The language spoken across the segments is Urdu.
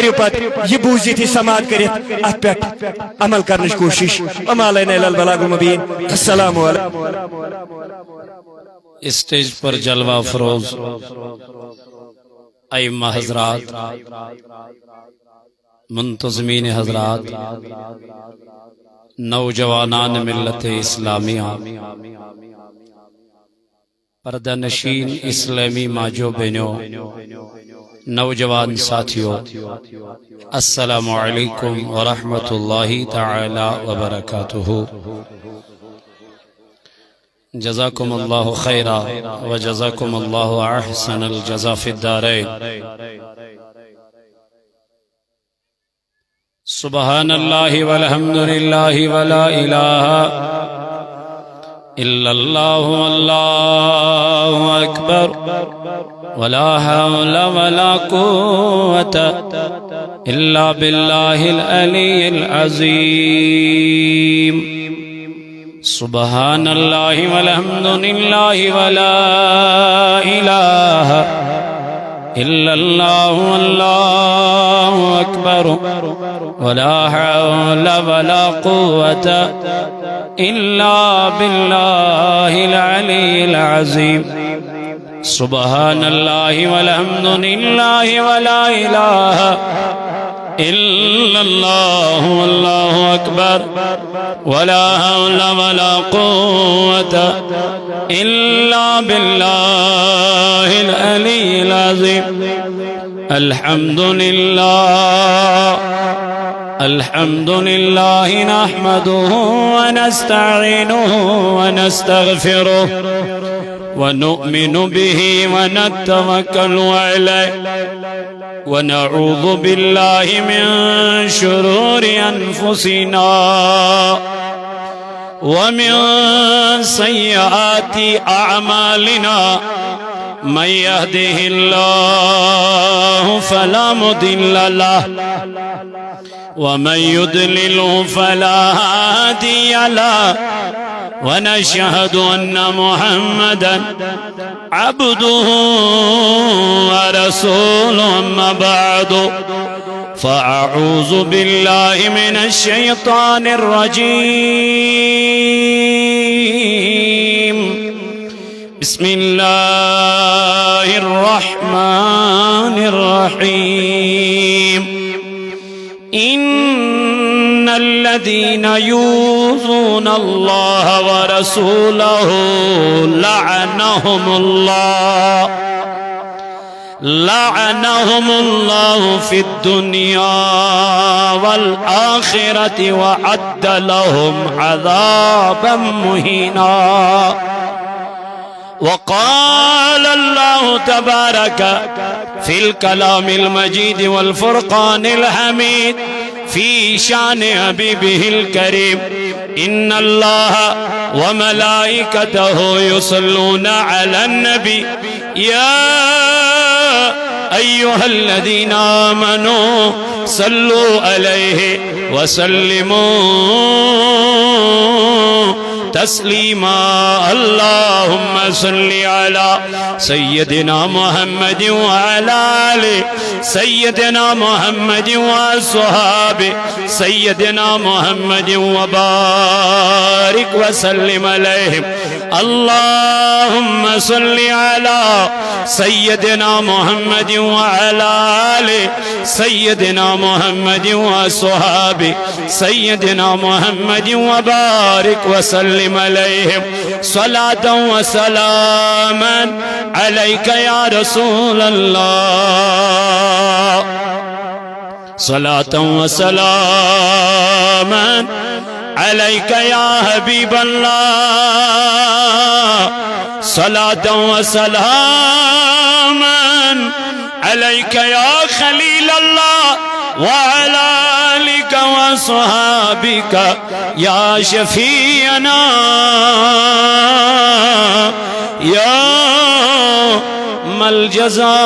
کریو پت یہ بوزیت ہی سماعت کرت ات پہ عمل کرنچ کوشش وما علینا الا البلاغ المبین السلام علیکم اسٹیج پر جلوہ افروز ائمہ حضرات، منتظمین حضرات، نوجوانان ملت اسلامیہ، پردہ نشین اسلامی ماجو بہنوں، نوجوان ساتھیوں، السلام علیکم ورحمۃ اللہ تعالی وبرکاتہ۔ جزاکم اللہ خیرا وجزاکم اللہ احسن الجزا فی الدارین۔ سبحان اللہ والحمد للہ ولا الہ الا اللہ واللہ اکبر ولا حول ولا قوة الا باللہ العلی العظیم۔ سبحان اللہ والحمد للہ ولا الہ الا اللہ واللہ اکبر ولا حول ولا قوة الا باللہ العلی العظیم۔ سبحان اللہ والحمد للہ ولا الہ الا اللہ واللہ اکبر ولا حول ولا قوة الا باللہ العلی العظیم۔ الحمد للہ نحمده ونستعینه ونستغفره ونؤمن به ونتوکل علیہ ونعوذ باللہ من شرور انفسنا ومن سیئات اعمالنا من يهده الله فلا مضل له ومن يضلل فلا هادي له ونشهد أن محمدا عبده ورسوله أما بعد فأعوذ بالله من الشيطان الرجيم بسم الله الرحمن الرحيم إن الذين يؤذون الله ورسوله لعنهم الله في الدنيا والآخرة وأعد لهم عذابا مهينا۔ وقال الله تبارك في الكلام المجيد والفرقان الحميد في شان حبيبه الكريم إن الله وملائكته يصلون على النبي يا أيها الذين آمنوا صلوا عليه وسلموا تسلیما۔ اللہم صلی علی سیدنا محمد وعلی آل سیدنا محمد وصحاب سیدنا محمد وبارک وسلم علیہم۔ اللہم صلی علی سیدنا محمد وعلی آل سیدنا محمد وصحاب سیدنا محمد وبارک وسلم علیہم۔ صلاة و سلاما علیک یا رسول اللہ، صلاة و سلاما علیک یا حبیب اللہ، صلاة و سلاما علیک یا خلیل اللہ، وعلى آلك وصحابك يا شفيعنا يوم الجزاء۔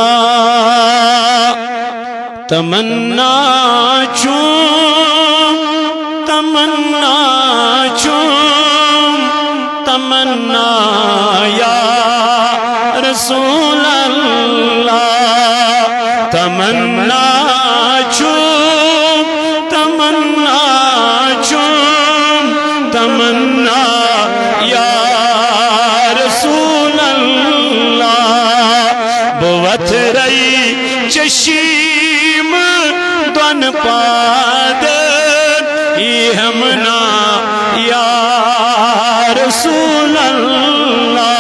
تمنا چون تمنا یا رسول اللہ، تمنا چون پادر ایہمنا یا رسول اللہ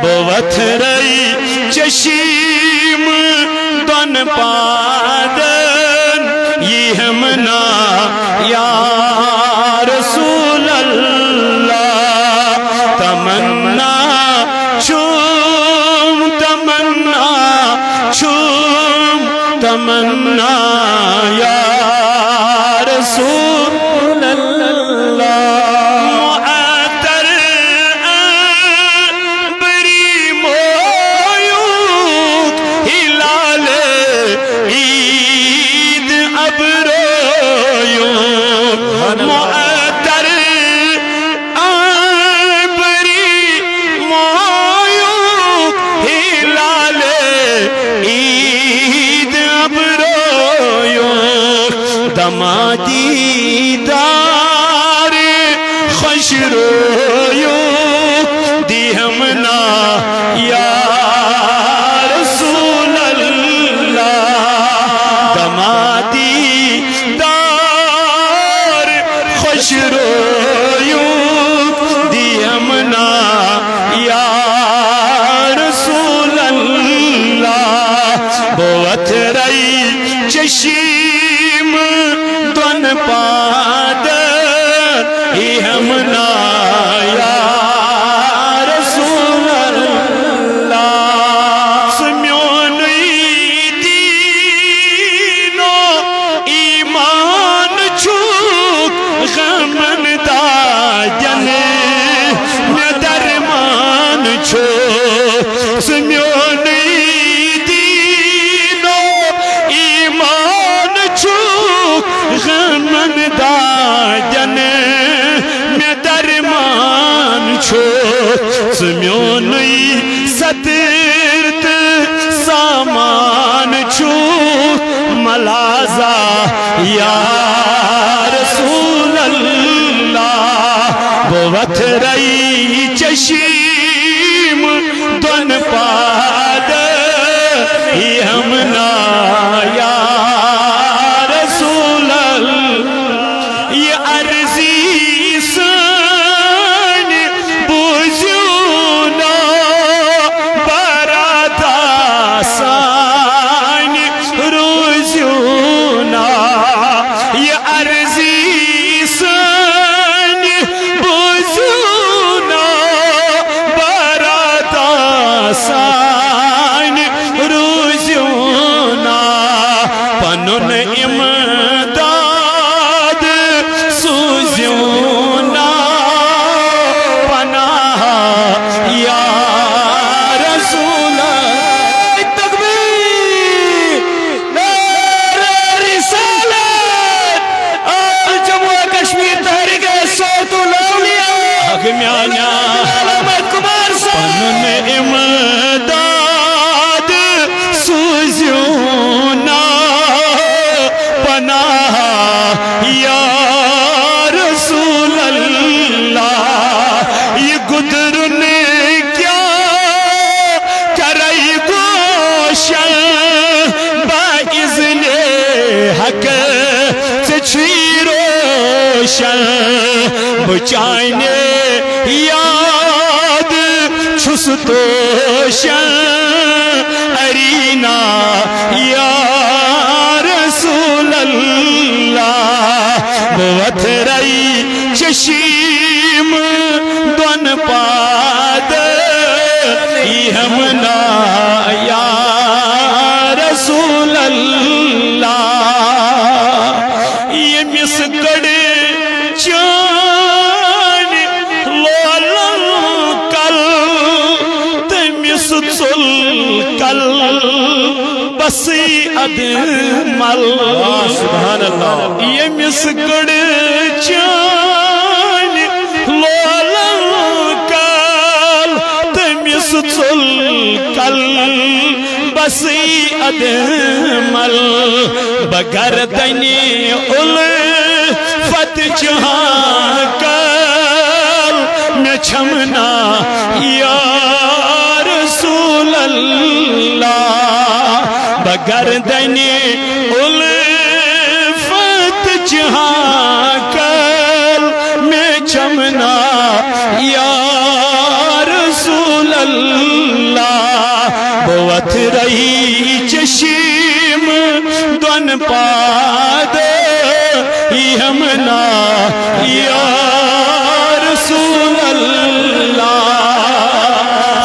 بوت رئی چشیم دون پادر ایہمنا یا رسول اللہ تمنا چھوم تمنا یا رسول اللہ معطر بری مویوت ہلال عید ابرویوت معطر بری مویوت ہلال عید دمادی دار خوش رویو دیہمنا یا رسول اللہ دمادی دار خوش رویو دیہمنا یا رسول اللہ بوت رئی چشیم دون پادر ایہمنا یا رسول اللہ سمیونی دینو ایمان چھوک غمن دا جنے میں درمان چھوک سمیونی غمن دا جنے میں درمان چھو سمیونی سترت سامان چھو ملازا یا رسول اللہ بوت رئی چشیم دون پادر ایہمنا یا یہ عرضی سن بوزیونا برادا سن روزیونا یہ عرضی سن بوزیونا برادا سن روزیونا پنن سوزیونا پناہ یا رسول تکبیر نعرہ رسالت جموں کشمیر تحریک صوت الاولیاء حکمیانہ علامت کمار صاحب پنن امداد سوزیونا پناہ یا بچائنے یاد چھس توشن ارینا یا رسول اللہ بوت رئی چشیم دون پادر ایہمنا یا رسول اللہ یہ مسکڑ چان لولن کل تمس ژل کل بسی ادمل سبحان اللہ یہ مسکڑ چان لولن کل تمس ژل کل بسی ادمل بگردنی الفت جہاں کل میں چھمنا یا رسول اللہ بگردنی الفت جہاں کل میں چمنا یا رسول اللہ بوت رہی چشم دون پاد یمنا یا رسول اللہ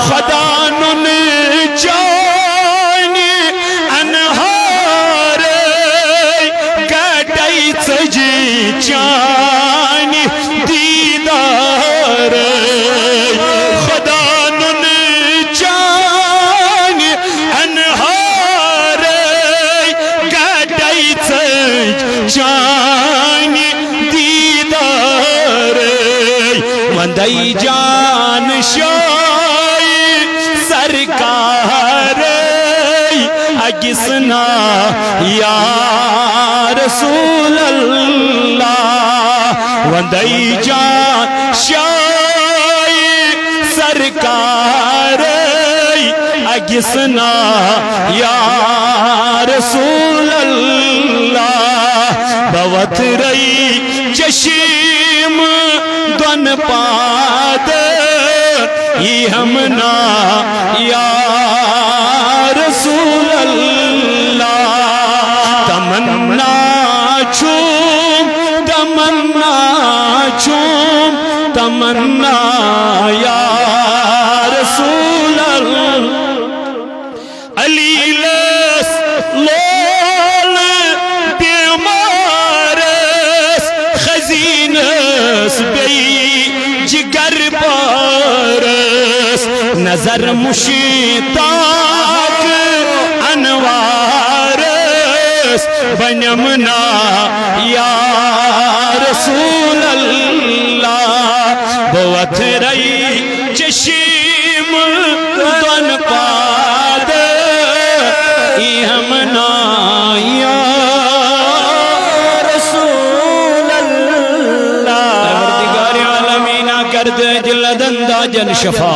خدا نن چانی انہار گٹائی سجی چانی دیدار خدا نن چانی انہار گٹائی سجی چانی دیدار وندائی جان شائی سرکار اگسنا یا رسول اللہ وندائی جان شائی سرکار اگسنا یا رسول اللہ بوت رئی چشم دون پاد ہمنا یا رسول اللہ تمنا چھوم تمنا یا رسول اللہ علی لس لول بیمارس خزینس بی جگر پارس نظر مشتاق انوارس بنمنا یا رسول اللہ بوت رئی چشم دون پاد ہمنا یا رسول اللہ پروردگار عالمین کرد دل دندا جن شفا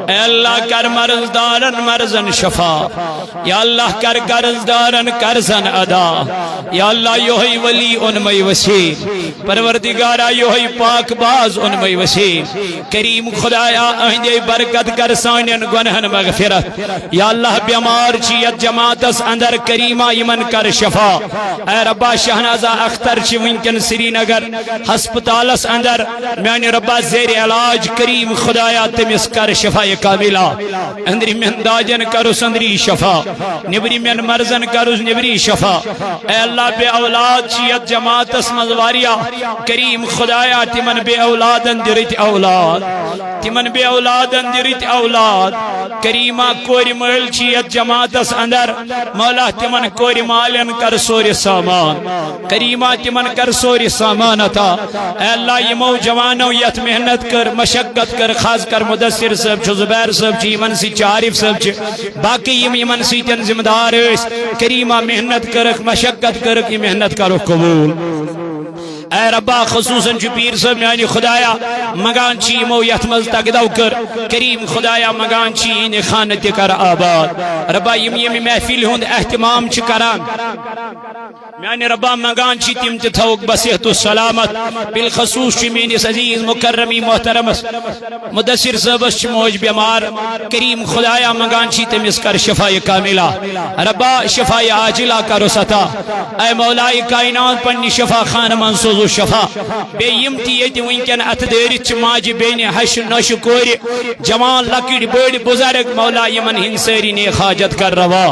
اے اللہ کر مرض دارن مرضن شفا یا اللہ کر قرض دارن قرضن ادا یا اللہ یوہی ولی انمائی وسیع پروردگارہ یوہی پاک باز انمائی وسیع کریم خدایا اہندے برکت کر سانین گنہن مغفرت یا اللہ بیمار چیت جماعتس اندر کریمہ یمن کر شفا اے ربا شہنازہ اختر چی ونکن سری نگر ہسپتالس اندر میانی ربا زیر علاج کریم خدایا تمس کر شفا کاملہ اندری من داجن کرس اندری شفا نبری من مرزن کرس نبری شفا اے اللہ بے اولاد چیت جماعت اسمز واریا کریم خدایا تمن بے اولاد اندریت اولاد تمن بے اولاد اندریت اولاد کریمہ کوری مل چیت جماعت اس اندر مولا تمن کوری مالن کر سوری سامان کریمہ تمن کر سوری سامان عطا اے اللہ یمو جوانو یت محنت کر مشقت کر خاص کر مدثر صاحب چھ زبیر صاحب چھ یمن سی عارف صاحب چھ باقی یمن سی تن ذمہ دار کریمہ محنت کرک مشقت کرک یہ محنت کرو قبول اے ربا خصوصاً چھ پیر صاحب میانی خدایا مگان چی مو یتمز تقدو کر کریم خدایا مگان چی ان خانت کر آباد ربا یم محفل ہند احتمام چھ کران میانی ربا مگان چی تم تتھوک بصحت و سلامت بالخصوص چی مینس عزیز مکرمی محترم مدثر صاحب چھ موج بیمار کریم خدایا مگان چی تمس کر شفای کاملہ ربا شفای عاجلہ کرو ستا اے مولائی کائنات پنی شفا خان منصوص شفا بے یمتی یتی ونکن ات دیرچ ماجی بین حش نش کوری جوان لکڑ بڑ بزرگ مولا یمن ہنسری نیک حاجت کر روا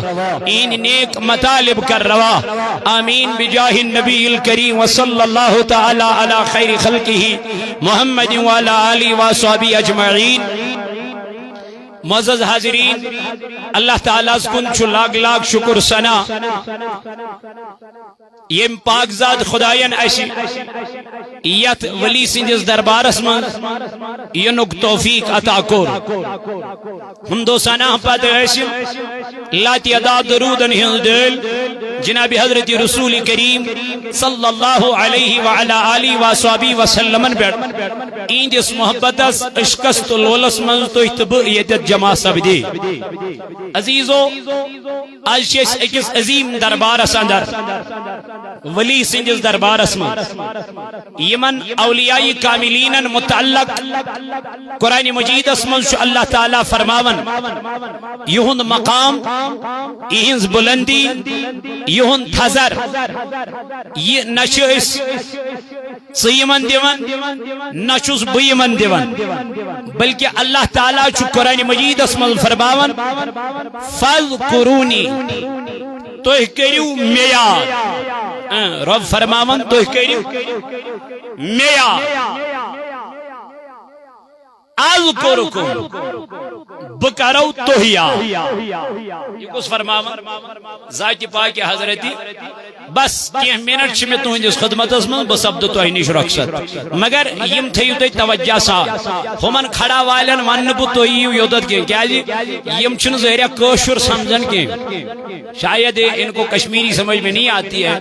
این نیک مطالب کر روا آمین بجاہ النبی الکریم وصلی اللہ تعالی علی خیر خلقہ محمد وعلی آلہ وصحبہ اجمعین معزز حاضرین اللہ تعالیٰ کن چھو لاگ لاگ شکر سنا یہ پاک ذات خدایان ایسی یت ولی سنجز دربارس من ینک توفیق عطا کور ہم دو سنہ پتہ ایسی لاتی ادا درودن ہند دل جناب حضرت رسول کریم صلی اللہ علیہ وعلی آلہ وصحبہ وسلم ایندس محبتس عشقس تو لولس من تو اتب یتت جمع سپدی عزیزو آج اکس عظیم دربارس اندر ولی سندس دربارس من یمن اولیاء کاملین متعلق قرآن مجید من اللہ تعالی فرماون یہن مقام یہنز بلندی یہن تھزر یہ نشس سیمن دیون نشس بیمن دیون بلکہ اللہ تعالیٰ چھ قرآن مجید اسمال فرماون فَذْكُرُونِي تو کریو میاد رب فرماون تو کریو میاد اذکرکم بکرو توہیا یہ کس فرماون ذات پاک حضرتی بس کیا منٹ چھ میں تہندس خدمت من بس سپد تہ نش رخصت مگر یم تھیو تھی توجہ ساتھ ہمن کھڑا والن ون بہ تھی یو یوتت کی یم چھن ظاہرہ کاشر سمجھن کی شاید ان کو کشمیری سمجھ میں نہیں آتی ہے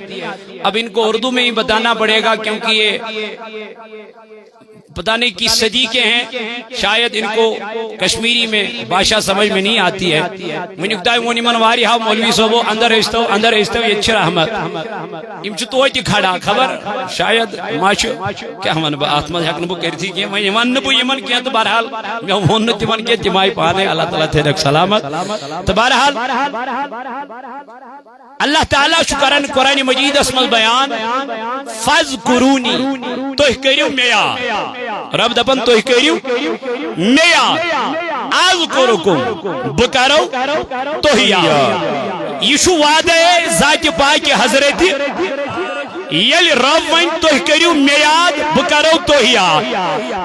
اب ان کو اردو میں ہی بتانا پڑے گا کیونکہ یہ پتہ نہیں کس صدی کے ہیں شاید ان کو کشمیری میں باشا سمجھ میں نہیں آتی ہے من اکتائی ونی من واری ہاو مولوی صاحبو اندر ایستو یہ چھ رحمت یم چھ تو تی کھڑا خبر شاید ماچ کیا من آتمت حق نبو کرتی کی میں یمن نبو یمن کیا تو بہرحال میں ہون نتی من کے تیمائی پانے اللہ تعالیٰ تیرے سلامت تو بہرحال اللہ تعالیٰ شکرن قرآن مجید اسم بیان فَذْكُرُونِي تو کریو میا رب دپن تو کریو میا اذکرکم بکرو توہیا یہ شو وعدہ ذات پاک حضرت یل رب ون تو کریو میاد بکرو توہیا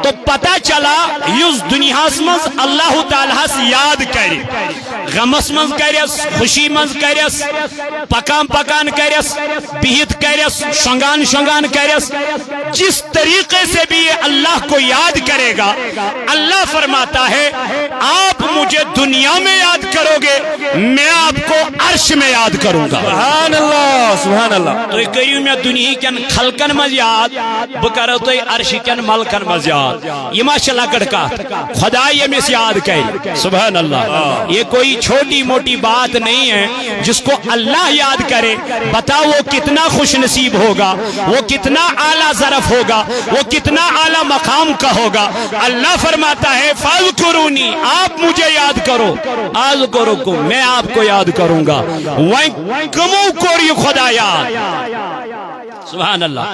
تو پتہ چلا یس دنیا مز اللہ تعالیٰ یاد کر غمس مز کرس خوشی مز کرس پکان پکان کرس بہت کرس شنگان شنگان کرس جس طریقے سے بھی یہ اللہ کو یاد کرے گا اللہ فرماتا ہے آپ مجھے دنیا میں یاد کرو گے میں آپ کو عرش میں یاد کروں گا سبحان اللہ سبحان اللہ تو کریو میں دنیا کن خلقن مز یاد بکرو تو عرش کن ملکن مز یاد یہ ماشاء اللہ کڑکا خدا یہ میں یاد کر سبحان اللہ یہ کوئی چھوٹی موٹی بات نہیں ہے جس کو اللہ یاد کرے بتاؤ وہ کتنا خوش نصیب ہوگا وہ کتنا اعلیٰ ظرف ہوگا وہ کتنا اعلیٰ مقام کا ہوگا اللہ فرماتا ہے فَذْكُرُونِي آپ مجھے یاد کرو اذکرکم میں آپ کو یاد کروں گا وَإِن کمو کوری خدا یاد سبحان اللہ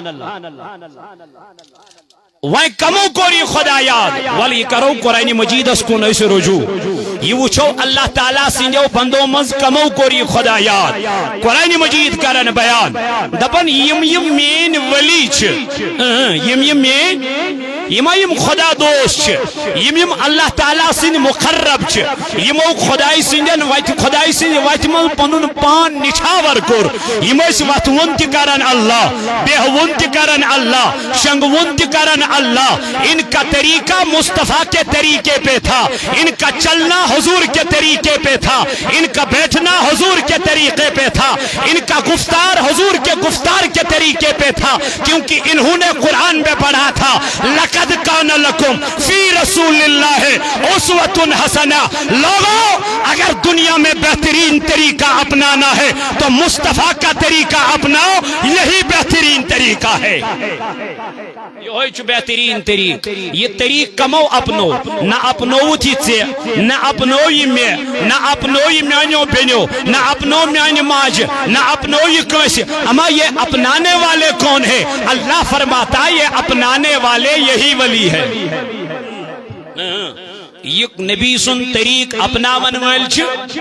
وَإِن کمو کوری خدا یاد ولی کرو قرآن مجید اس کو نہیں سے رجوع یہ وچھو اللہ تعالیٰ سنجھو بندو مز کمو کوری خدا یاد قرآن مجید کرن بیان دپن یم مین ولی چھ یم مین یم خدا دوست چھ یم اللہ تعالیٰ سن مقرب چھ یمو خدای سنجن خدای سن وقت من پنن پان نچھاور کور یم اس وقت ونتی کرن اللہ بے ونتی کرن اللہ شنگ ونتی کرن اللہ ان کا طریقہ مصطفیٰ کے طریقے پہ تھا ان کا چلنا حضور کے طریقے پہ تھا ان کا بیٹھنا حضور کے طریقے پہ تھا ان کا گفتار حضور کے گفتار کے طریقے پہ تھا کیونکہ انہوں نے قرآن میں پڑھا تھا لَقَدْ كَانَ لَكُمْ فِي رَسُولِ اللَّهِ أُسْوَةٌ حَسَنَةٌ لوگوں اگر دنیا میں بہترین طریقہ اپنانا ہے تو مصطفیٰ کا طریقہ اپناؤ یہی بہترین طریقہ ہے یہ ہوئی چو بہترین طریق یہ طریق کمو اپنو نہ اپنو تھی سے نہ اپنوئی میں نہ اپنوئی میانیوں بینیو نہ اپنو میانی ماج نہ اپنوئی کیسے اما یہ اپنانے والے کون ہے اللہ فرماتا ہے یہ اپنانے والے یہی ولی ہے یہ نبی سن طریق اپنا ونویل چھ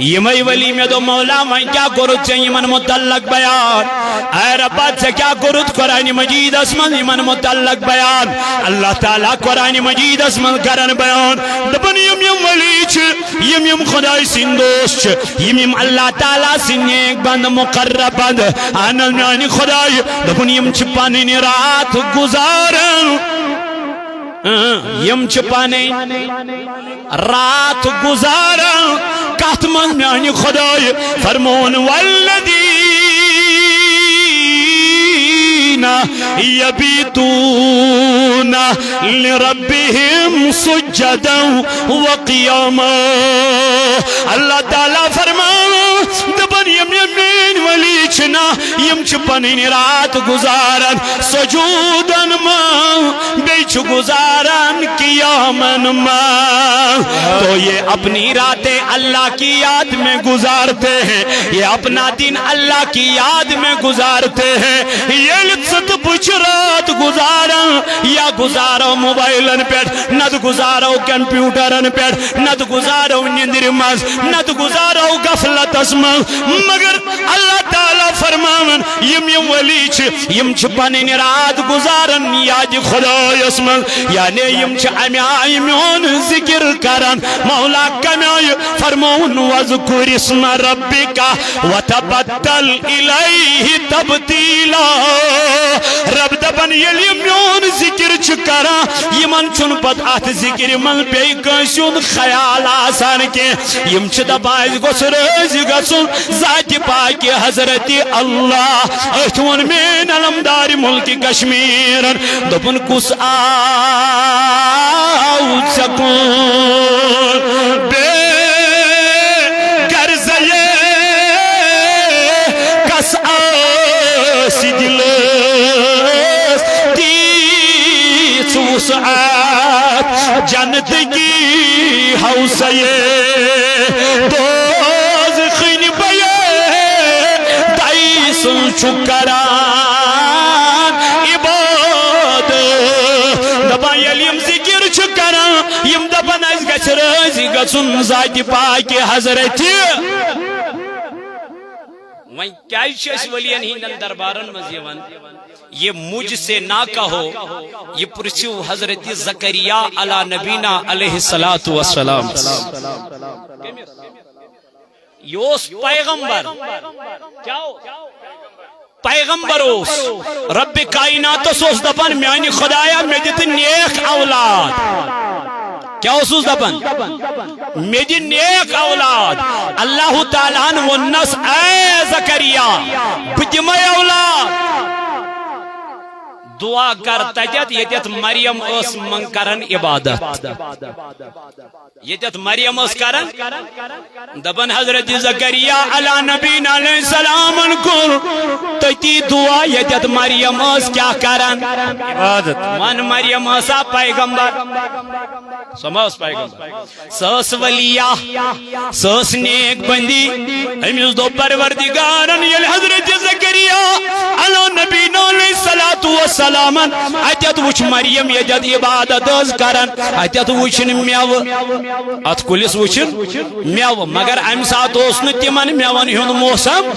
یمی ولی میں دو مولا میں کیا کرت سے یمن متعلق بیان اے ربات سے کیا کرت قرآن مجید اسمن یمن متعلق بیان اللہ تعالیٰ قرآن مجید اسمن کرن بیان دبن یم ولی چھ یم خدای سن دوست چھ یم اللہ تعالیٰ سن ایک بند مقرب بند آنل میانی خدای دبن یم چھپانی رات گزارن یم چھپانے رات گزارا کات من میانی خدای فرمون والذی يبيتون لربهم سجدا وقياما. اللہ تعالیٰ فرمانا دبن یم یمین ولی چھنا یم چھ پنین رات گزارن سجودن ما بیچ گزارن قیامن ما. تو یہ اپنی راتیں اللہ کی یاد میں گزارتے ہیں, یہ اپنا دن اللہ کی یاد میں گزارتے ہیں. یہ لطفت بچ رات گزارا یا گزارو موبائلن پیٹ, نت گزارو کمپیوٹرن پیٹ, نت گزارو نندر مز, نت گزارو غفلت اسمن. مگر اللہ تعالیٰ فرماون یم یم ولی چھ یم چھ پنن رات گزارن یاد خدا اسمن, یعنی یم چھ امی میون ذکر کرن. مولا کمی فرمون وذکر اسم ربک وتبتل الیہ تبتیلا. رب دبن یلی میون ذکر چھ کرا یمن چھن پت ات ذکر من بی کنسون خیال آسان کے یم چھ دبائز گوس رز گسن ذات پاک حضرت اللہ. اتون مین علمدار ملک کشمیرن دبن کس آو سکون بے گرزے کس آسی دلس تیس وسعت جنت کی حوصیے دوز خین بیے دائیسن چکران عباد. دبا یلیم ذکر چکران یم دبا نز گچ رازی گچن ذات پاک حضرت. وہیں کیا چیز ولین ہندن دربارن مزیون یہ مجھ سے نہ کہو, یہ پرسیو حضرت زکریا علی نبینا علیہ السلام. یوس پیغمبر کیا ہو پیغمبر اوس رب کائنات سوس دپن میانی خدایا میں دیت نیک اولاد. کیا اسوس دپن میں دی نیک اولاد. اللہ تعالیٰ ونس اے زکریا بدم اولاد دعا کر تجت یتت مریم اس من کرن عبادت. یتت مریم اس کرن دبن حضرت زکریا علی نبینا علیہ السلام کر تتی دعا یتت مریم اس کیا کرن عبادت. من مریم اسا پیغمبر سماس پیغمبر سس ولیہ سس نیک بندی ہمیز دو پروردگارن یل حضرت زکریا علی نبینا علیہ السلام اتت وچ مریم یجد عبادت از کرن اتت وچن میو ات کلس وچن میو. مگر ام سات اوسن تمن میون ہند موسم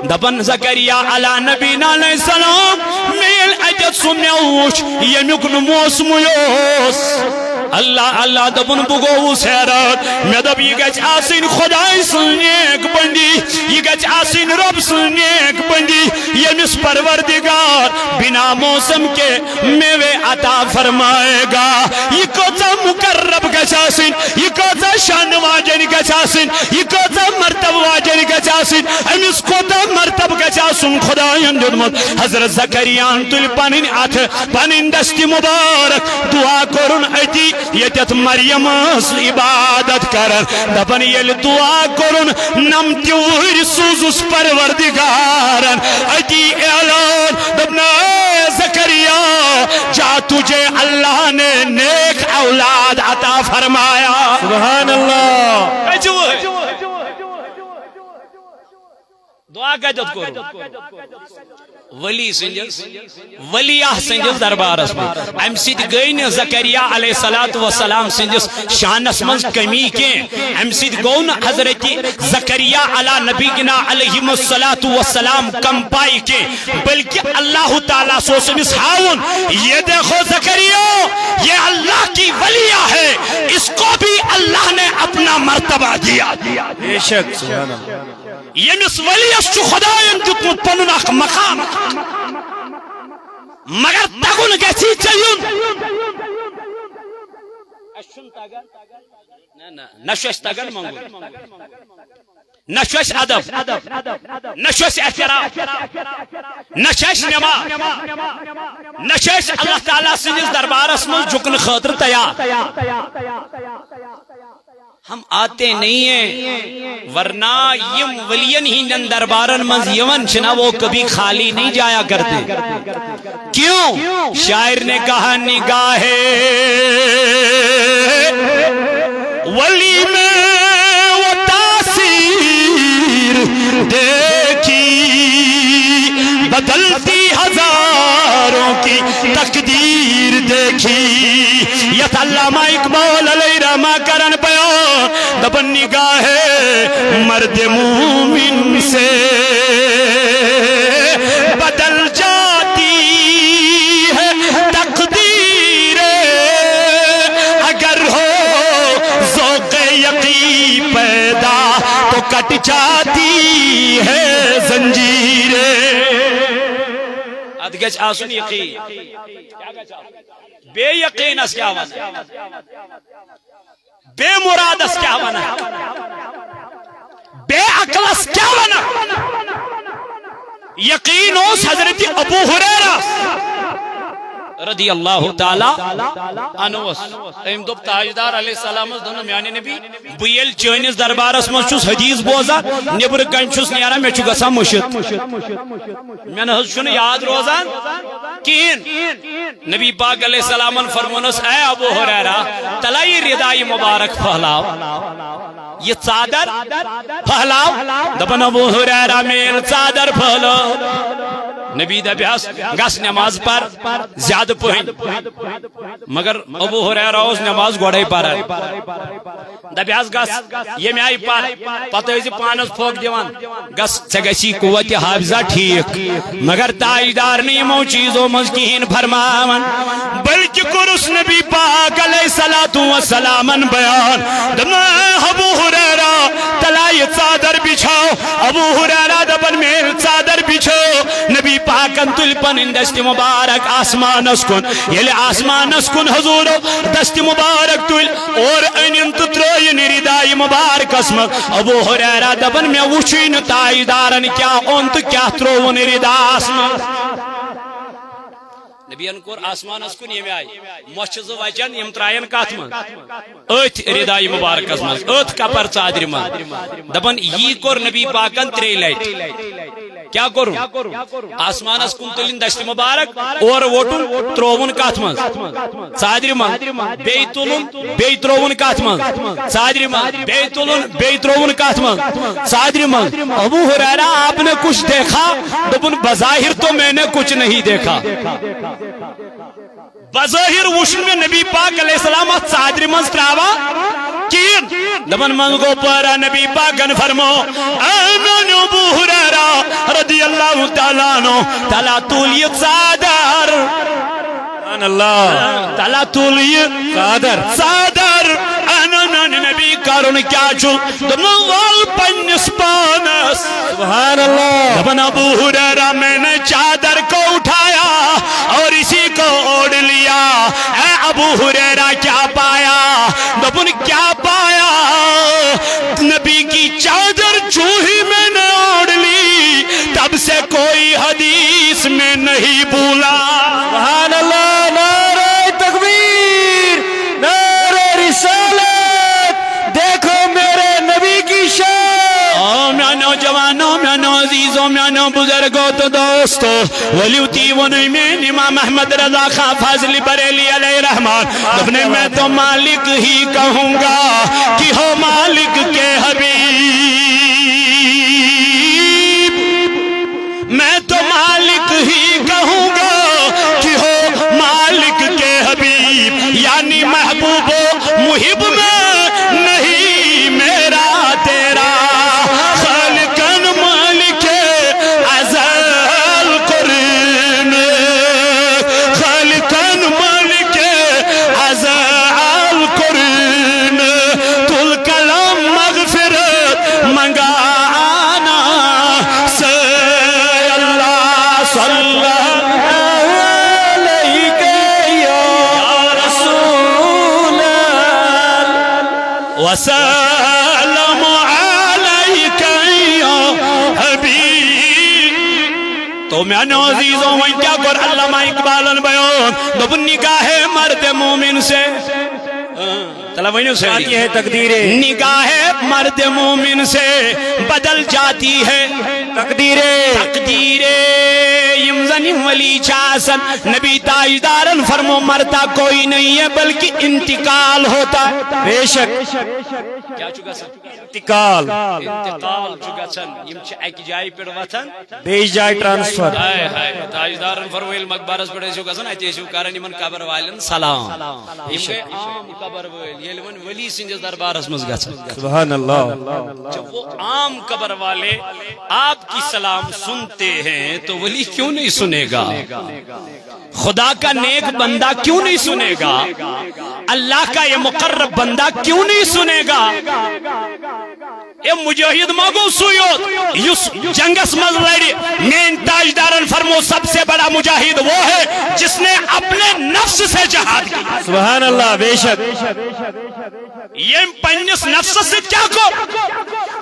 دپن زکریا علی نبینا علیہ السلام میل اتت سو میو وچ یمیک موسم یوس. اللہ اللہ دپن بگوس حیران میں دب یہ گچ آسین خدای سن نیک بندی, یہ گچ آسین رب سن نیک بندی یمس پروردگار بنا موسم کے میوے عطا فرمائے گا. یہ کوتا مقرب گچاسن, یہ کوتا شان واجن گچاسن, یہ کوتا مرتب واجن گچاسن, امس کوتا مرتب گچاسن خدایان جدمت. حضرت زکریان تل پنن ات پنن دست مبارک دعا کرن اتی یتت مریم اس عبادت کرن دپن یل دعا کرن نم تیور سوزس پروردگارن اتی اعلان دپنا زکریا جا تجھے اللہ نے نیک اولاد عطا فرمایا. سبحان اللہ. دعا کہت کرو ولی سنجس ولیہ سنجس دربارس میں ام سید گئین زکریا علیہ السلام سنجس شانس منز کمی کے ام سید گون حضرت زکریا علی نبینا علیہ السلام کم پائی کے بلکہ اللہ تعالیٰ سو سنس ہاؤن یہ دیکھو زکریا یہ اللہ کی ولیہ ہے, اس کو بھی اللہ نے اپنا مرتبہ دیا. بے شک سبحان اللہ. یمس ولیس چو خدایان دیتمت پنن اخ مقام مگر تگن گسی چیون نشوش تگن منگو نشوش ادب نشوش احترام نشوش نماز نشوش اللہ تعالیٰ سندس دربارس من جھکن خاطر تیار ہم آتے نہیں ہیں ورنہ یم ولین ہندن دربارن منز یمن چنا وہ کبھی خالی نہیں جایا کرتے کیوں شاعر نے کہا نگاہ ولی میں وہ تاثیر دیکھی بدلتی ہزاروں کی تقدیر دیکھی یت علامہ اقبال علیہ رحمہ کرن بیان دبن نگاہ مرد مومن سے بدل جاتی ہے تقدیر اگر ہو ذوق یقین پیدا تو کٹ جاتی ہے زنجیریں ادگج آسن یقین بے یقین اس کیا ونا بے مراد اس کیا ونا بے عقل اس کیا ونا یقین اس حضرت ابو ہریرہ رضی اللہ تعالی عنہ ایم دوب تاجدار علیہ السلام دونوں میانی نبی بیل چینس دربارس من چھس حدیث بوزان نبر کن چھس نیرا میں چھو گسا مشت میں نے چھن یاد روزان کین نبی پاک علیہ السلام فرمونس اے ابو ہریرہ تلائی ردائی مبارک پھلاو یہ چادر پھلاو دبن ابو ہریرہ میل چادر پھلاو نبی دبیاس گس نماز پر زیادہ پہن مگر ابو ہریرہ اس نماز گوڑے پر دبیاس گس یہ میں آئی پر پتہ ہے پانس پھوک دیوان گس چگسی قوت حافظہ ٹھیک مگر تاجدار نہیں مو چیزوں مزکین فرماون بلکہ کرس نبی پاک علیہ السلام بیان دمنا ابو ہریرہ تلائی چادر بچھاؤ ابو ہریرہ دبن میل چادر بچھاؤ نبی پاکن تل پنن دست مبارک آسمان اسکن یلی آسمان اسکن حضور دست مبارک تل اور انین تتروین ردائی مبارک اسم ابو ہریرہ دبن میں وچین تاجدارن کیا انت کیا ترون ردا آسمان نبی انکور آسمان اسکن یہ میں آئی موچز وجن یم ترائن کاتمن ات ردائی مبارک اسم ات کپر چادر من دبن یہ کور نبی پاکن تری لائٹ کیا کروں آسمان اسکن تلین دشت مبارک اور ووٹن تروون کات من چادر من بی تلن بی تروون کات من چادر من بی تلن بی تروون کات من چادر من ابو ہریرہ آپ نے کچھ دیکھا دبن بظاہر تو میں نے کچھ نہیں دیکھا بظاہر وشن میں نبی پاک علیہ السلام چادر من تراوا کین دبن من گو پارا نبی پاکن فرمو آمین ابو ہریرہ رضی اللہ تعالیٰ عنہ تعالیٰ تولی چادر سبحان اللہ تعالیٰ تولی چادر نبی کارون کیا چھو دبن وال پنس پانس سبحان اللہ دبن ابو ہریرہ میں نے چادر کو اٹھایا اور اسی کو اوڑ لیا اے ابو ہریرہ کیا پایا دبن کیا پایا نبی کی چادر چوہی میں نے اوڑ لی تب سے کوئی حدیث میں نہیں بھولا سبحان اللہ نعرہ تکبیر نعرہ رسالت دیکھو میرے نبی کی شان میں نوجوانوں میں عزیزوں میں بزرگوں تو دوستو ولیوتی ونوی میں امام احمد رضا خان فاضل بریلی علیہ رحمان اپنے میں تو مالک ہی کہوں گا کہ ہو مالک کے حبیب میں تو مالک ہی کہوں گا کہ ہو مالک کے حبیب یعنی محبوب و محب میں نہیں میرا تیرا خالقن مالک ازل قرن خالقن مالک ازل قرن تل کلام مغفرت منگانا سے اللہ صلی اللہ وسلم عليك تو میانو عزیزوں وہیں کیا کر علامہ اقبال بیان دبن نگاہ مرد مومن سے تلوینوں سے آتی ہے تقدیریں نگاہ مرد مومن سے بدل جاتی ہے تقدیریں یمزنی ولی چاسن نبی تاجدارن فرمو مرتا کوئی نہیں ہے بلکہ انتقال ہوتا ہے بے شک کیا چکا سن انتقال چکا سن یم چھ ایک جائی پر وطن بیش جائے ٹرانسفر تاجدارن فرمو علم اکبارس پر ایسو کسن ایسو کارن یمن قبر والن سلام یم کے عام قبر والن یہ لمن ولی سنجز دربارس مز گسن سبحان اللہ جب وہ عام قبر والے آپ کی سلام سنتے ہیں تو ولی کیوں نہیں سنے گا خدا کا نیک بندہ کیوں نہیں سنے گا اللہ کا یہ مقرب بندہ کیوں نہیں سنے گا اے مجاہد مگو سویوت یس جنگس مز لڑی مین تاجدارن فرمو سب سے بڑا مجاہد وہ ہے جس نے اپنے نفس سے جہاد کی سبحان اللہ بے شک یہ پنس نفس سے کیا کو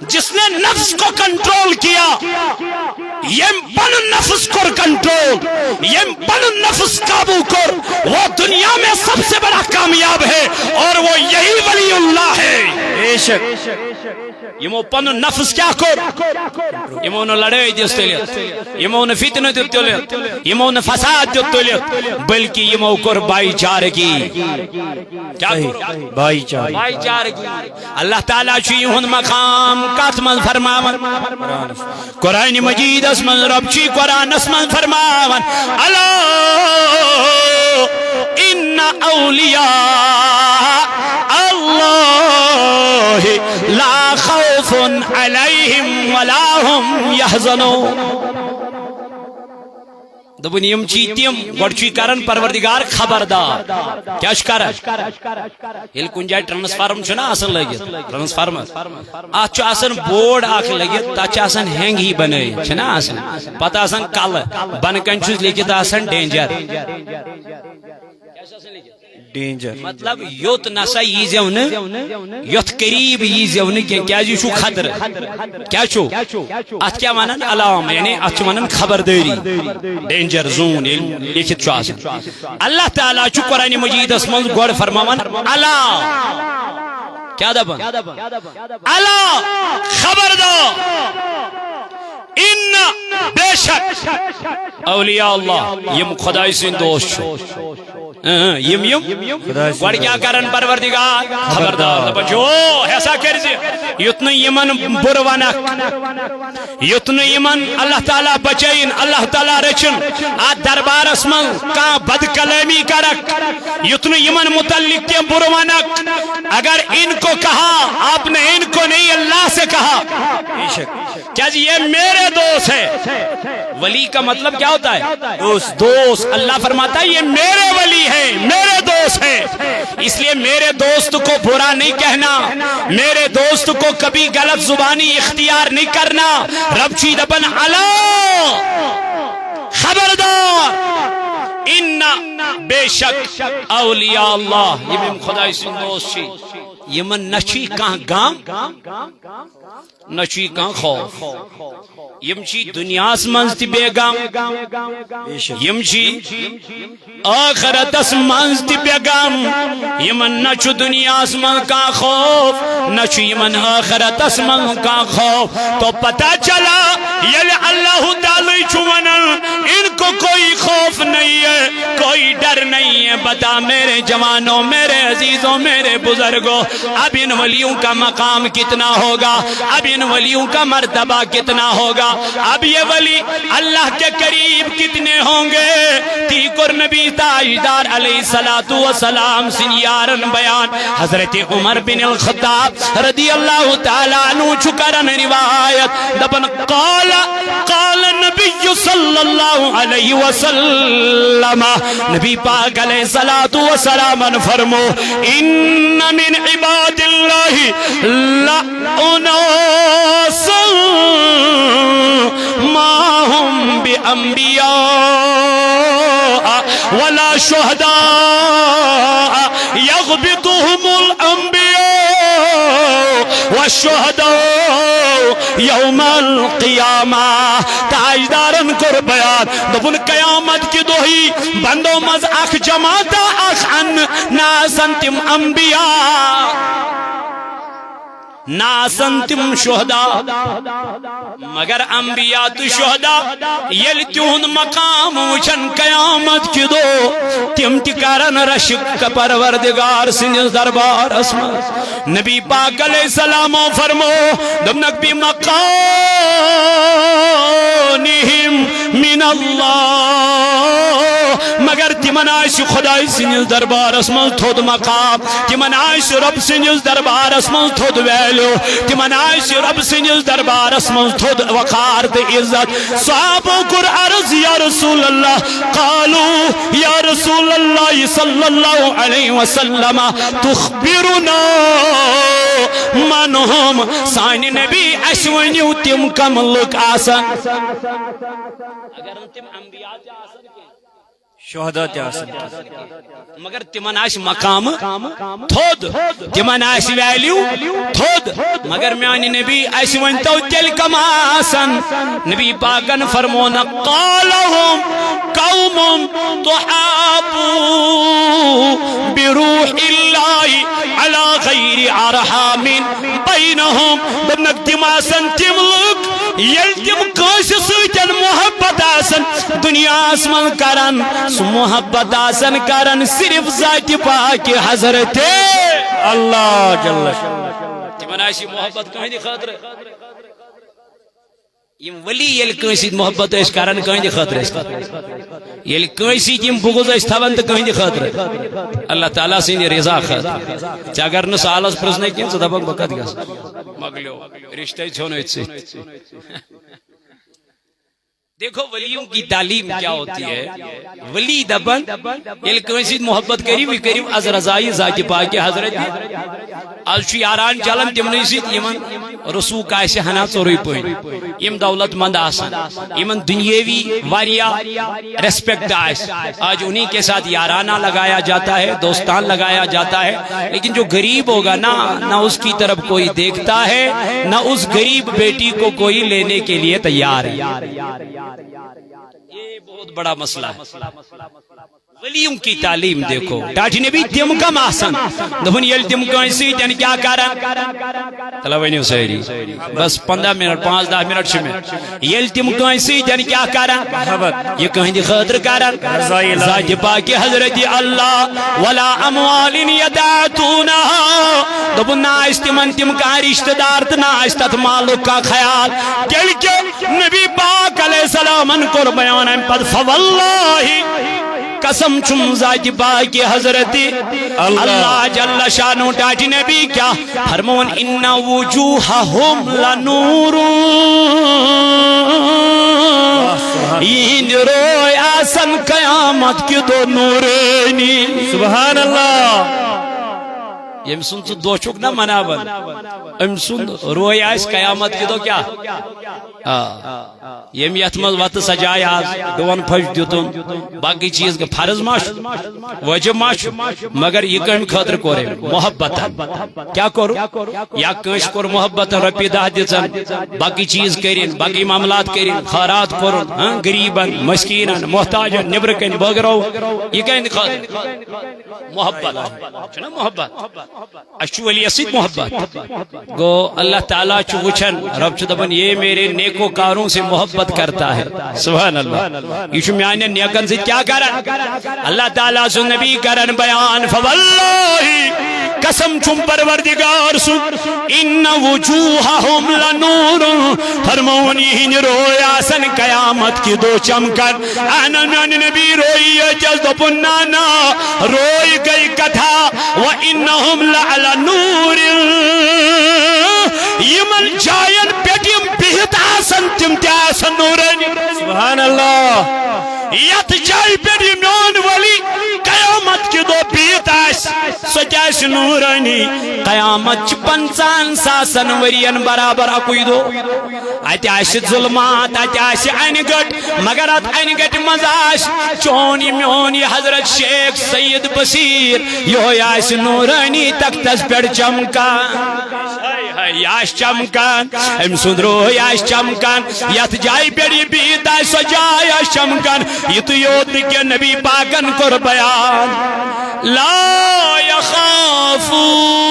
جس نے نفس کو کنٹرول کیا یہ پن نفس کو کنٹرول یہ پن نفس قابو کر وہ دنیا میں سب سے بڑا کامیاب ہے اور وہ یہی ولی اللہ ہے بے شک یمو پن نفس کیا کر یمو نہ لڑائی دس تلیت یمو نہ فتنہ دس تلیت یمو نہ فساد دس تلیت بلکہ یمو کر بھائی چارگی کیا کر بھائی چارگی اللہ تعالیٰ چی ہن مقام کات من فرماون قرآن مجید اسمن رب چی قرآن اسمن فرماون الا ان اولیاء اللہ لا خوف علیہم ولا ہم یحزنون دبن یم چی تیم گوڑچی کرن پروردگار خبردار کیا شکارا یل کن جائے ٹرانسفارم چھنا آسن لگیت ٹرانسفارم آج چو آسن بورڈ آکھ لگیت تا چو آسن ہینگ ہی بنے چھنا آسن پتا آسن کال بنکن چوز لگیت آسن ڈینجر ڈینجر مطلب یوت نسا یہ زیون یوت قریب یہ زیون کیا جو شو خطر کیا چو ات کیا مانن علام یعنی ات مانن خبرداری ڈینجر زون لکھت چو آسن اللہ تعالیٰ چو قرآن مجید اسمان گوڑ فرماون اللہ کیا دبن اللہ خبردار ان بے شک اولیاء اللہ یم خدای سن دوست یم گوڑ کیا کرن پروردگار خبردار بچو ایسا کرزی یتن یمن برونک یتن یمن اللہ تعالیٰ بچین اللہ تعالیٰ رچن آت دربار اسمن کا بد کلامی کرک یتن یمن متعلق کے برونک اگر ان کو کہا آپ نے ان کو نہیں اللہ سے کہا کیا جی یہ میرے دوست ہے ولی کا مطلب کیا ہوتا ہے دوست اللہ فرماتا ہے یہ میرے ولی ہے میرے دوست ہے اس لیے میرے دوست کو برا نہیں کہنا میرے دوست کو کبھی غلط زبانی اختیار نہیں کرنا رب چی دبن اللہ خبردار ان بے شک اولیاء اللہ یہ بھی خدای سن دوست چی یہ من نچی کہاں گام نچی کہاں خوف یم چی دنیا منز تی بیگام یم چی آخرت منز تی بیگام یمن نچو دنیا من کا خوف نچو یمن آخرت من کا خوف تو پتا چلا یل اللہ تعالی چوانا ان کو کوئی خوف نہیں ہے کوئی ڈر نہیں ہے بتا میرے جوانوں میرے عزیزوں میرے بزرگوں اب ان ولیوں کا مقام کتنا ہوگا اب ان ولیوں کا مرتبہ کتنا ہوگا اب یہ ولی اللہ کے قریب کتنے ہوں گے تیکر نبی تاجدار علیہ السلام سنیارن بیان حضرت عمر بن الخطاب رضی اللہ تعالیٰ عنہ چکرن روایت دبن قال نبی صلی اللہ علیہ وسلم نبی پاک علیہ السلام فرمو ان من عباد اللہ لأناس ما هم بأنبیاء ولا شہداء یغبطهم الانبیاء والشہداء یوم القیامہ تاجدارن کر بیان دبن قیامت کی دوہی بندو مز اخ جماعت اخ ان ناسن تم انبیاء ناسن تم شہداء مگر انبیاء تو شہداء یل تیون مقام وچن قیامت کی دو تم تکارن رشک پروردگار سنجز دربار اسم نبی پاک علیہ السلام فرمو دمنک بی مقامہم من اللہ مگر تمن آئیس خدای سنجز دربار اسم تھود مقام تمن آئیس رب سنجز دربار اسم تھود ویلو تمن آئیس رب سنجز دربار اسم تھود وقار دے عزت صحابوں کر عرض یا رسول اللہ قالو یا رسول اللہ صلی اللہ علیہ وسلم تخبرنا منہم سانی نبی اشونیو تم کم لک آسن اگر تم انبیاء جا آسن شہداء آسن مگر تمن آش مقام تھود تمن آش ویلیو تھود مگر میانی نبی آش ونتو تل کم آسن نبی پاکن فرمونا قالہم قوم تحابو بروح اللہ علی غیر ارحام بینہم دمنک تم آسن تم لوگ یل تم کاش سوچن محبت آسن دنیا آسمان کرن سو محبت آسن کرن صرف ذات پاک حضرت اللہ جل تمناشی محبت کہیں دی خاطر یم ولی یل کنسی محبت اس کرن کہیں دی خاطر یل کنسی یم بغض اس تھون تو کہیں دی خاطر اللہ تعالیٰ سے رضا خاطر چا اگر نہ سالس پرسنے کین تو دبک بکت گس مگلو رشتہ چھونو اس سے دیکھو ولیوں کی تعلیم کیا ہوتی ہے ولی دبن یل کنسی محبت کری وی کریم از رضائی ذات پاک حضرت از چھ یاران چلن تمنے سیت یمن رسوک آسہ ہنا ژوری پن یم دولت مند آسن یمن دنیاوی واریا ریسپیکٹ آج انہی کے ساتھ یارانہ لگایا جاتا ہے دوستان لگایا جاتا ہے لیکن جو غریب ہوگا نہ اس کی طرف کوئی دیکھتا ہے نہ اس غریب بیٹی کو کوئی لینے کے لیے تیار ہے یہ بہت بڑا مسئلہ ہے ولیوں کی تعلیم دیکھو ڈاٹی نبی تم کم آسن دفن یل تم کنسی تین کیا کرن تلوینیو سہری بس 15 منٹ 5-10 منٹ چھ میں یل تم کنسی تین کیا کرن یہ کہیں دی خاطر کرن ذات پاک حضرت اللہ ولا اموال یدعتونہ دفن نہ استمن تم کا رشتہ دار نہ استت مالک کا خیال کل کے نبی پاک علیہ السلام کو بیان ہے پر فواللہ قسم چم ذات پاک حضرت اللہ جل شانو ڈاٹی نبی کیا فرمون ان وجوہہم لنور این روی آسن قیامت کی دو نورینی سبحان اللہ یم سن تو دو چک نہ منابن ام سن روی آس قیامت کی دو کیا یم یتمل وط سجائے آز ڈون پھش دیتون باقی چیز کا فرض ماش واجب ماش مگر یہ کم خاطر کورے محبت کیا کرو یا کنش کور محبت رپی دہ دیتن باقی چیز کرین باقی معاملات کرین خیرات کرن غریبن مسکینن محتاجن نبرکن بغرو یہ کم خاطر محبت چھنا محبت اشو ولی اسید محبت گو اللہ تعالیٰ چو وچھن رب چو دبن یہ میرے نیکو کاروں سے محبت کرتا ہے سبحان اللہ یہ چو میانے نیکن سے کیا کرن اللہ تعالیٰ سو نبی کرن بیان فواللہ قسم چم پروردگار سو ان وجوہہم لنور فرمونی ہن روی آسن قیامت کی دو چمکن آنا میان نبی روئی جز دو پنانا روئی گئی کتھا وَإِنَّهُمْ لَعَلَى نُورٍ یمن جائن پیٹیم بہت آسن تم تیاسن نورن سبحان اللہ یت جائی پیٹیم نون ولی قیامت کی دو بہت سچ نورانی قیامت 50,000 ورین برابر اکوئی دو ات ظلمات ات ان گٹ مگر ات ان گٹ مزاش چونی میونی حضرت شیخ سید بصیر یہ نورانی تختس پہ چمکان یاش چمکان ام سند روح یاش چمکان یت جائے پہ بیت سو جائے یاش چمکان یہ تو یوت کہ نبی پاکن کر بیان لا یخافون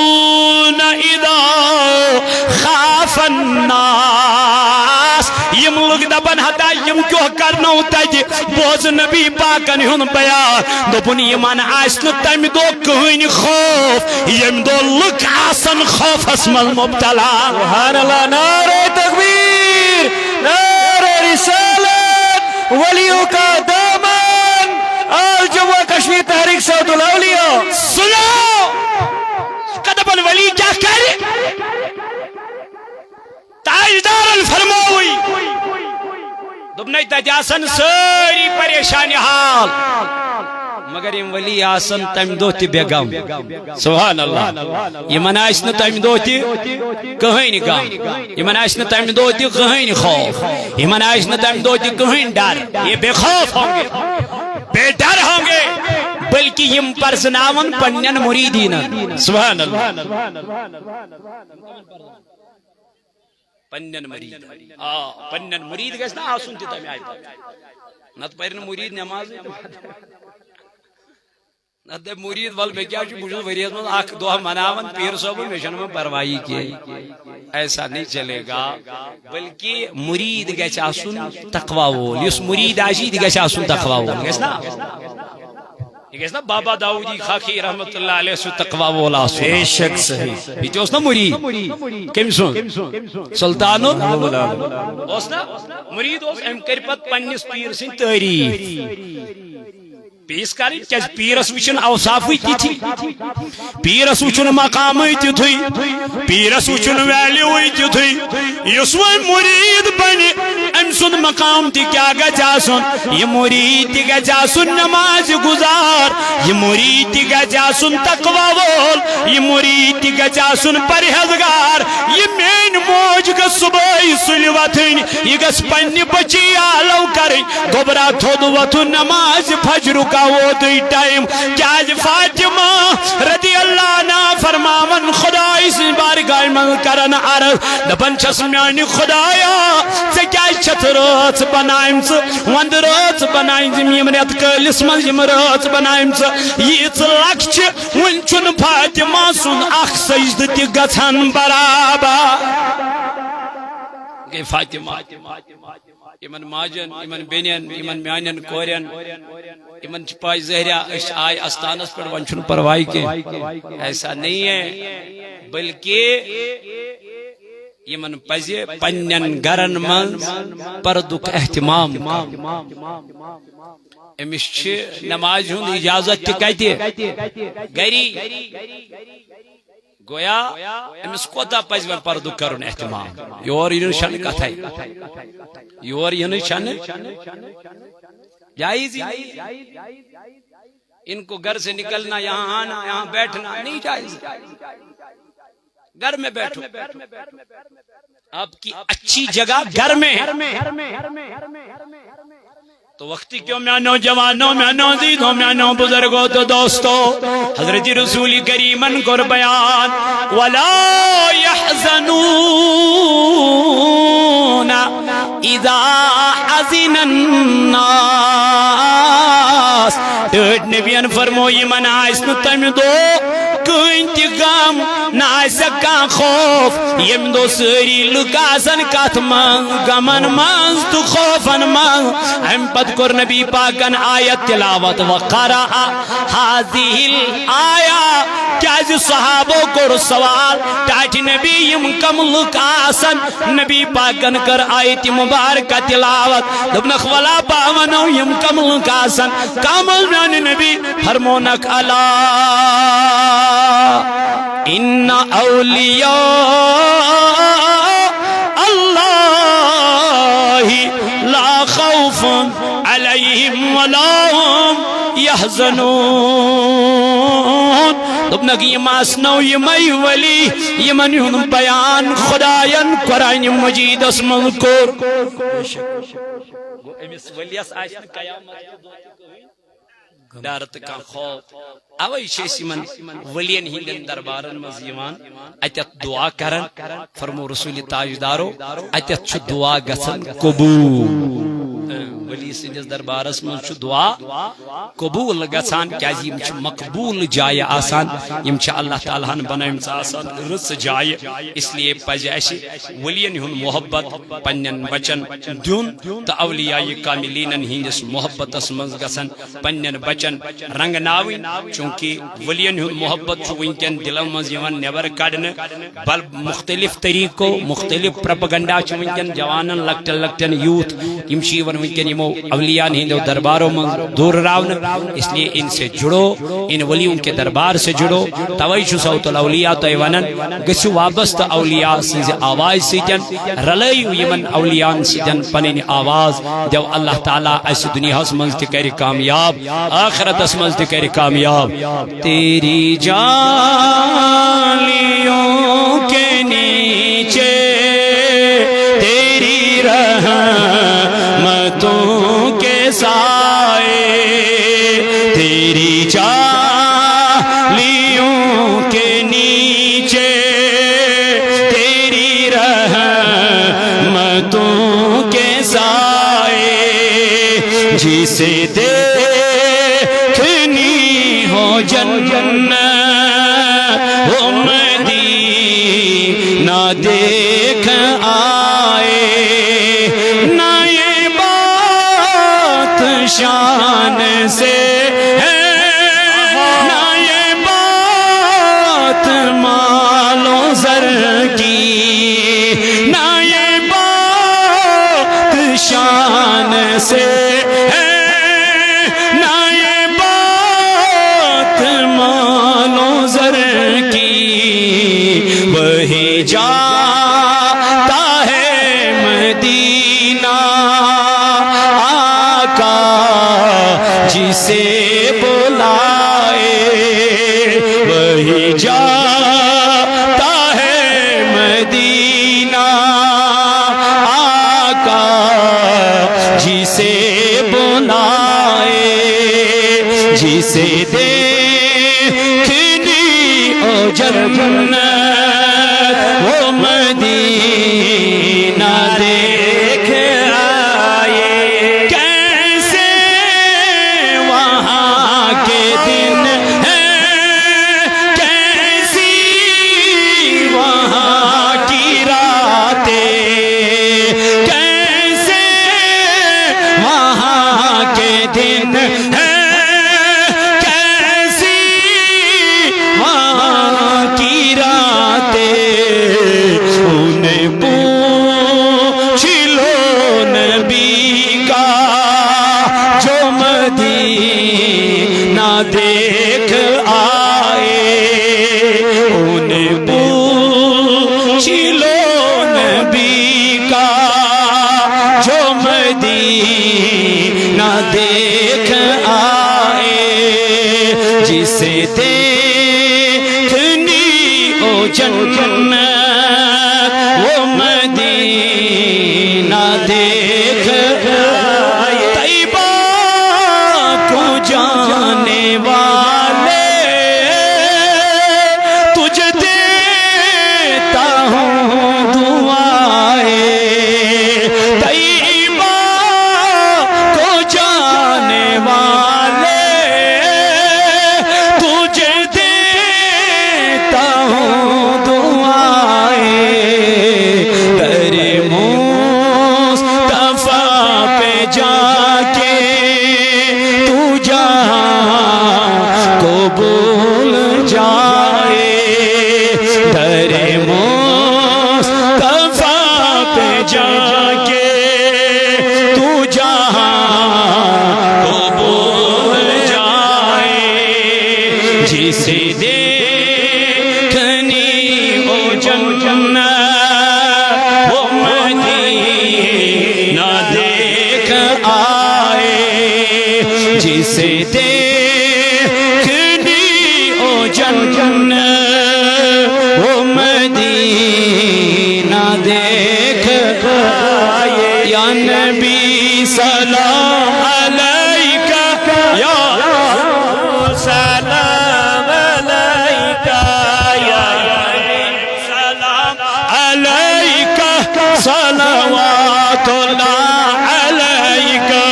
اذا خاف الناس یم لوگ دپن ہتا یم کیوں کرنو تجہ بوز نبی پاکن ہن بیان دپن یمن آسن تم دو کہین خوف یم دو لک آسن خوف اسمل مبتلا سبحان اللہ نعرہ تکبیر نعرہ رسالت ولیوں کا دامن آل جمعہ کشمیر تحریک صوت الاولیاء سنو قدبن ولی کیا کرے تاجدار الفرماوی دبنائی تجاسن ساری پریشانی حال مگر یم ولی آسن تم دو تی بیگم سبحان اللہ یمن آسن تم دو تی کہیں غم یمن آسن تم دو تی کہیں خوف یمن آسن تم دو تی کہیں ڈر یہ بے خوف ہوں گے بے ڈر ہوں گے بلکہ یم پرزناون پنن مریدین سبحان اللہ پنن مرید پنن مرید گژھِ نہ آسُن تہِ تَمہِ آیہِ پتہٕ نتہٕ پرِ نہٕ مرید نمازٕے نتہٕ دپہِ مرید ول مےٚ کیٛاہ چھُ بہٕ چھُس ؤریَس منٛز اکھ دۄہ مناوان پیٖر صٲبُن مےٚ چھَنہٕ وۄنۍ پرواہی کینٛہہ ایسا نہیں چلے گا بلکہ مرید گژھِ آسُن تقوا وول یُس مرید آسہِ تہِ گژھِ آسُن تقوا وول گژھِ نا یہ گژھِ نا بابا داؤدی خاکی رحمت اللہ علیہ سُہ تقوا وول آسُن بے شک صحیح یہ تہِ اوس نا مرید کٔمۍ سُنٛد سلطانُن اوس نا مرید اوس أمۍ کٔرۍ پتہٕ پننِس پیٖر سٕنٛدۍ تعریٖف پیس کری کیاز پیرس وچن اوصافی تیتھی پیرس وچن مقامی تیتھی پیرس وچن ویلیوی تیتھی یسوی مرید بنی ام سن مقام تی کیا گجاسن یہ مرید تی گجاسن نماز گزار یہ مرید تی گجاسن تقوی وول یہ مرید تی گجاسن پرہیزگار یہ مین موج کا صبح سلوتن یہ گس پنی بچی آلو کریں گبرا تھود وطن نماز فجر کا وہ دوی ٹائم کیاز فاطمہ رضی اللہ عنہ فرماون خدا اس بارگاہ من کرن عرض دپن چھس میانی خدایا ژے کیاز چھت رٲژ بنایمژ وند رٲژ بنایمژ یم رٮ۪تہٕ کٲلِس منٛز یم رٲژ بنایمژ ییٖژ لکھ چھِ وُنہِ چھُنہٕ فاطمہ سُنٛد اکھ سجدٕ تہِ گژھان برابر گٔے فاطمہ یمن ماجن یمن بینین یمن میانین کورین یمن پائی زہریا اس آئے استانس پر ون چھن پروائی کے ایسا نہیں ہے بلکہ یمن پزے پنن گرن من پردک اہتمام امس نماز ہند اجازت تہ گری گویا امس کوتا پز پردہ کرن اہتمام یور یہ شن کتھے یور یہ شن جائز ان کو گھر سے نکلنا یہاں آنا یہاں بیٹھنا نہیں جائز گھر میں بیٹھو آپ کی اچھی جگہ گھر میں تو وقتی کیوں میں نوجوانوں میں نوزیدوں میں نو بزرگوں تو دوستو حضرت رسول کریمن کو بیان وَلَا يَحْزَنُونَ اِذَا حَزِنَ النَّاسِ ٹھٹ نبیان فرموئی من آئیسن تم دو کہیں تی غم نہ آئیسا کان خوف یم دو سری لکاسن کات من غمن من تو خوفن من ہم پت کر نبی پاکن آیت تلاوت وقرآ حاضی الآیا کیا جو صحابوں کو سوال ٹاٹی نبی یم کم لکاسن نبی پاکن کر آیت مبارکہ تلاوت دبنخ ولا باونو یم کم لکاسن کامل میں نبی فرمونک اللہ ان اولیاء اللہ لا خوف علیہم ولا هم يحزنون دبنک یم آسنو یمی ولی یمن ہن بیان خدایان قرآن مجید اسمن کور امس ولیس آسن قیامت ڈارت کا خوف اوی چیسی من ولین ہندن دربارن مزیوان اتت دعا کرن فرمو رسول تاجدارو اتت چھ دعا گسن قبول ولی سندس دربارس من چھ دعا قبول گسان کیازِ یم چھ مقبول جائے آسان یم چھ اللہ تعالیٰ ہن بنائمژ آسان رٕژ جائے اس لیے پزِ اسہِ ولین ہُنٛد محبت پننٮ۪ن بچن دیُن تہٕ اولیاء کاملینن ہندس محبتس منٛز گژھن پننٮ۪ن بچن رنگناوٕنۍ چونکہ ولین ہُنٛد محبت چھ ونکٮ۪ن دلن منٛز یِوان نٮ۪بر کڑنہٕ بل مختلف طریقو مختلف پروپیگنڈا چھ ونکٮ۪ن جوانن لکٹن لکٹن یوتھ یم چھ یِوان ونکٮ۪ن یمو اولیاء ہندو درباروں میں دور راون اس لیے ان سے جڑو ان ولیوں کے دربار سے جڑو توئی چھ صوت الاولیاء تو ونن گژھِو وابستہ اولیاء سٕنٛزِ آواز سۭتۍ رلٲیِو یمن اولیاء سۭتۍ پنٕنۍ آواز دیو اللہ تعالیٰ اسہِ دنیاہس منٛز تہِ کرِ کامیاب آخرتس منٛز تہِ کرِ کامیاب تیری جالیوں کے نیچے تیری رحمتوں کے سائے تیری جالیوں کے نیچے تیری رحمتوں کے سائے جسے دیکھنی ہو جنت وہ مدینہ دیکھ آئے نہ یہ بات شان سے ہے نہ یہ بات مال و زر کی نہ یہ بات شان سے ہے نہ یہ بات مال و زر کی وہی جاتا ہے مدینہ آقا جسے بلائے وہی جاتا ہے مدینہ آقا جسے بلائے جسے دیکھنی ہو جنت وہ مدینہ دیکھ آئے کیسے وہاں کے دن ہیں کیسی وہاں کی راتیں کیسے وہاں کے دن ہیں دیکھ آئے انہیں پوچھ لو نبی کا جو مدینہ دیکھ آئے جسے دیکھنی ہو جنت وہ مدینہ دیکھ آئے طیبہ کو جانے والے تجھے دیتا ہوں دعائیں طیبہ کو جانے والے تجھے دیتا ہوں دعائیں تیرے مصطفیٰ پہ جا کے بول جائے در مصطفیٰ پہ جا کے تو جہاں کو بول جائے جسے دیکھنی ہو جنت وہ مدینہ دیکھ آئے جسے جنت وہ مدینہ دیکھ آئے یا نبی سلام علیکہ یا سلام علیکہ یا سلام علیکہ صلوات اللہ علیکہ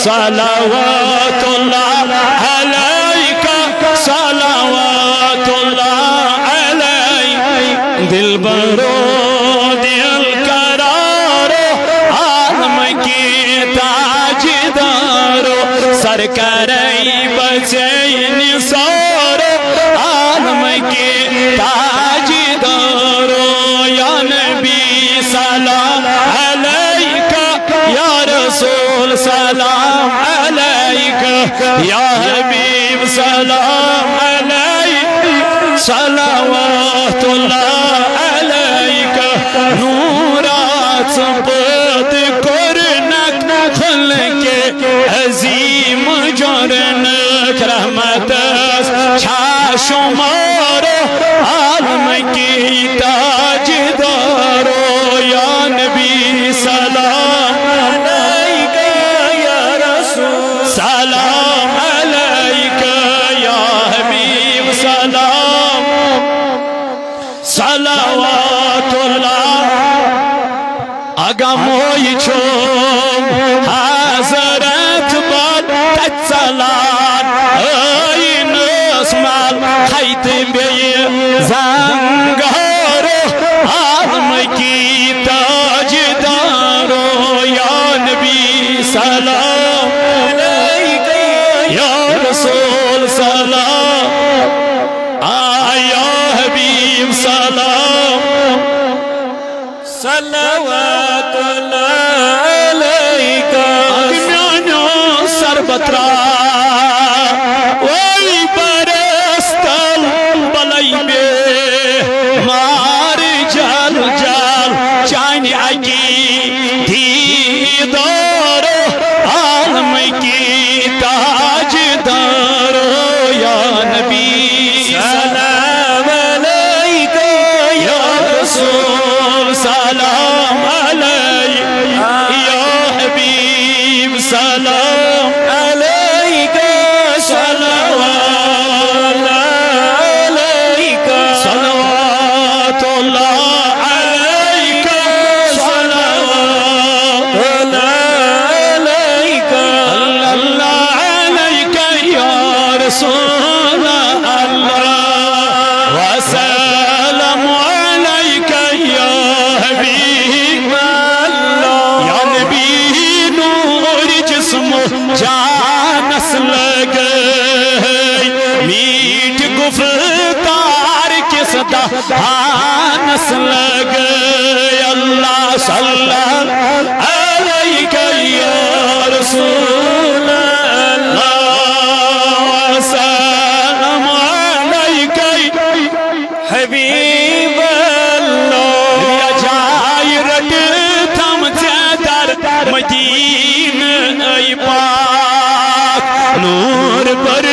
صلوات اللہ علیکہ صلوات اللہ علیکہ دل برو دل قرارو عالم کی تاجدارو سرکرئی بچین سارو عالم کی تاجدارو یا نبی سلام علیکہ یا رسول سلام علیکہ یا حبیب سلام علیکہ صلوات اللہ علیکہ نورات سپت کرنک خلق عظیم جرنک رحمت چھا شمارو عالم کی تاجدارو یا نبی سلام علیکہ یا رسول سلام علیکہ یا حبیب سلام صلوات اللہ اگموی چھوم حضرت بات تچلان این اسمال خیت بی زنگارو عالم کی تاجدارو یا نبی سلام علیکہ یا رسول سلام یا حبیب سلام صلوات اللہ علیکہ میانو سربترا وی برستل بلائی بے مار جل جل چانی آگی دیدارو عالم کی تاجدارو یا نبی سلام علیکہ یا رسول سلام علیکہ یا حبیب سلام علیکہ صلوات علیکہ صلوات اللہ علیکہ صلوات علیکہ اللہ علیکہ یا رسول اللہ وسلام علیکہ یا حبیب اللہ یا نبی نور جسم جانس لگئی میٹ گفتار کس دہانس لگئی اللہ صلی علیکہ یا رسول اللہ وسلام علیکہ حبیب اللہ یا جائی رٹ تھم در مدینہ ای پاک نور پر